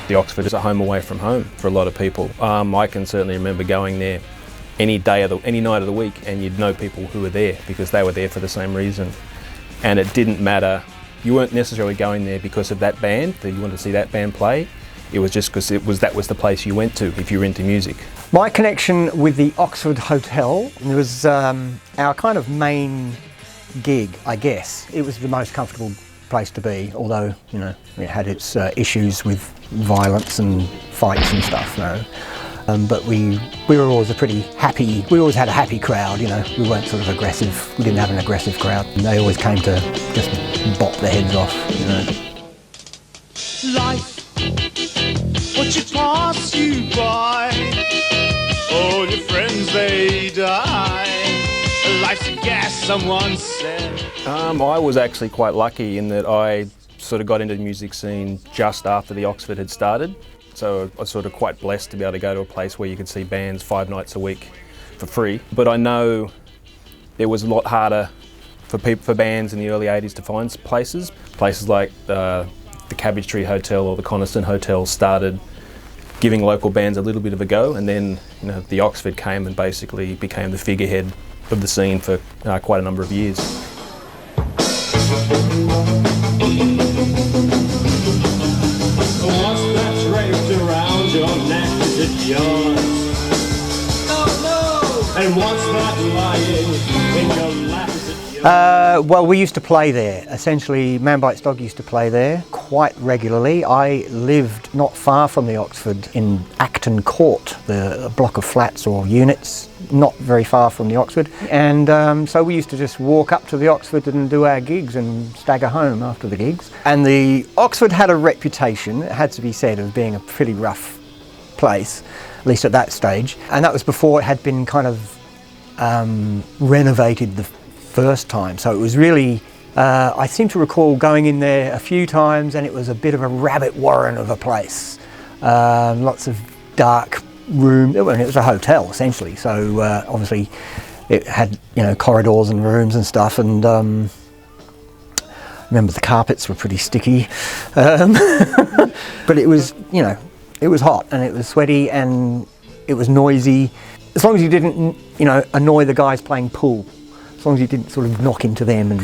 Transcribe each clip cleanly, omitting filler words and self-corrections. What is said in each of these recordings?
The Oxford is a home away from home for a lot of people. I can certainly remember going there any night of the week, and you'd know people who were there because they were there for the same reason. And it didn't matter, you weren't necessarily going there because of that band, that you wanted to see that band play. It was just because that was the place you went to if you were into music. My connection with the Oxford Hotel, it was our kind of main gig, I guess. It was the most comfortable place to be, although, you know, it had its issues with violence and fights and stuff, you know. But we were always we always had a happy crowd, you know. We weren't sort of aggressive, we didn't have an aggressive crowd. And they always came to just bop their heads off, you know. Life, what you pass you by, all your friends they die. Life's a gas, someone said. I was actually quite lucky in that I sort of got into the music scene just after the Oxford had started. So I was sort of quite blessed to be able to go to a place where you could see bands 5 nights a week for free. But I know it was a lot harder for bands in the early 80s to find places. Places like the Cabbage Tree Hotel or the Coniston Hotel started giving local bands a little bit of a go, and then, you know, the Oxford came and basically became the figurehead of the scene for quite a number of years. What's that draped around your neck? Is it yours? Oh no! And what's that lying in your lap? Is it yours? Well, we used to play there. Essentially, Man Bites Dog used to play there quite regularly. I lived not far from the Oxford in Acton Court, the block of flats or units, not very far from the Oxford. And so we used to just walk up to the Oxford and do our gigs and stagger home after the gigs. And the Oxford had a reputation, it had to be said, of being a pretty rough place, at least at that stage. And that was before it had been kind of renovated the first time. So it was really, I seem to recall going in there a few times, and it was a bit of a rabbit warren of a place. Lots of dark room. It was a hotel essentially, so obviously it had, you know, corridors and rooms and stuff, and remember the carpets were pretty sticky, but it was, you know, it was hot and it was sweaty and it was noisy. As long as you didn't, you know, annoy the guys playing pool, as long as you didn't sort of knock into them and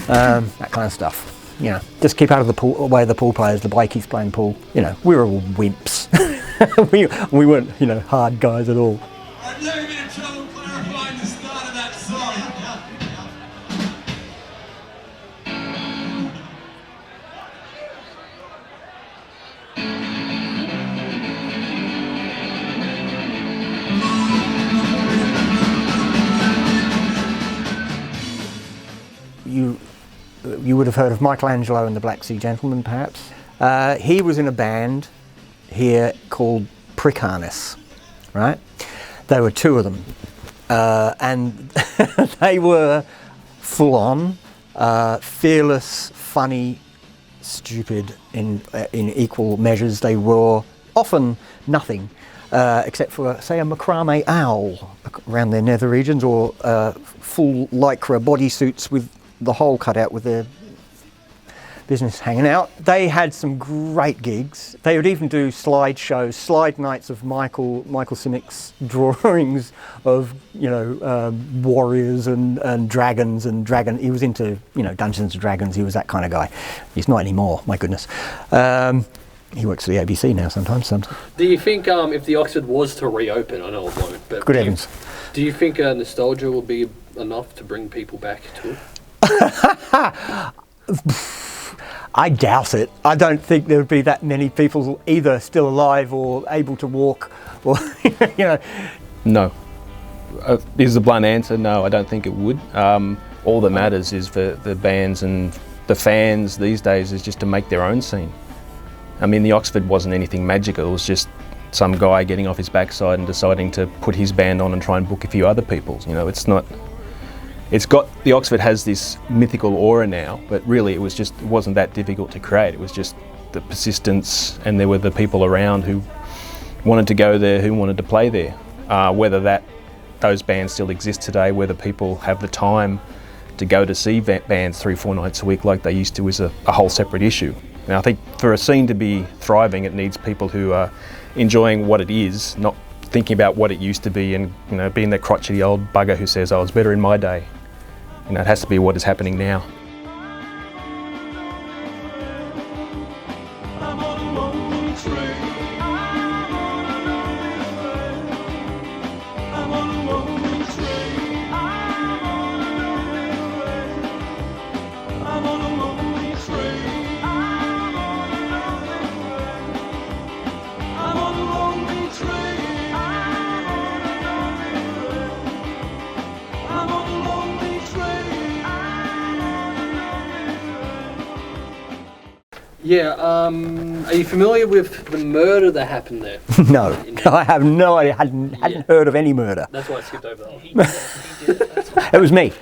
that kind of stuff. You know, just keep out of the pool, away of the pool players, the bikies playing pool. You know, we were all wimps. we weren't, you know, hard guys at all. I'm having a bit of trouble clarifying the start of that song. You would have heard of Michelangelo and the Black Sea Gentlemen, perhaps. He was in a band here called Prick Harness, right? There were 2 of them, and they were full on, fearless, funny, stupid in equal measures. They were often nothing, except for, say, a macrame owl around their nether regions, or full lycra bodysuits with the hole cut out with their business hanging out. They had some great gigs. They would even do slide shows, slide nights of Michael Simick's drawings of, you know, warriors and dragons and dragon. He was into, you know, Dungeons and Dragons. He was that kind of guy. He's not anymore, my goodness. He works for the ABC now sometimes. Do you think if the Oxford was to reopen, I know it won't, but good heavens. Do you think nostalgia will be enough to bring people back to it? I doubt it. I don't think there would be that many people either still alive or able to walk, or you know. No. is the blunt answer. No, I don't think it would. All that matters is for the bands and the fans these days is just to make their own scene. I mean, the Oxford wasn't anything magical. It was just some guy getting off his backside and deciding to put his band on and try and book a few other people's. You know, it's not. It's got, the Oxford has this mythical aura now, but really it wasn't that difficult to create. It was just the persistence, and there were the people around who wanted to go there, who wanted to play there. Whether those bands still exist today, whether people have the time to go to see bands 3-4 nights a week like they used to, is a whole separate issue. And I think for a scene to be thriving, it needs people who are enjoying what it is, not thinking about what it used to be, and being that crotchety old bugger who says, "Oh, it's better in my day." It has to be what is happening now. Yeah, are you familiar with the murder that happened there? No, I have no idea. Hadn't heard of any murder. That's why I skipped over that one. It was me.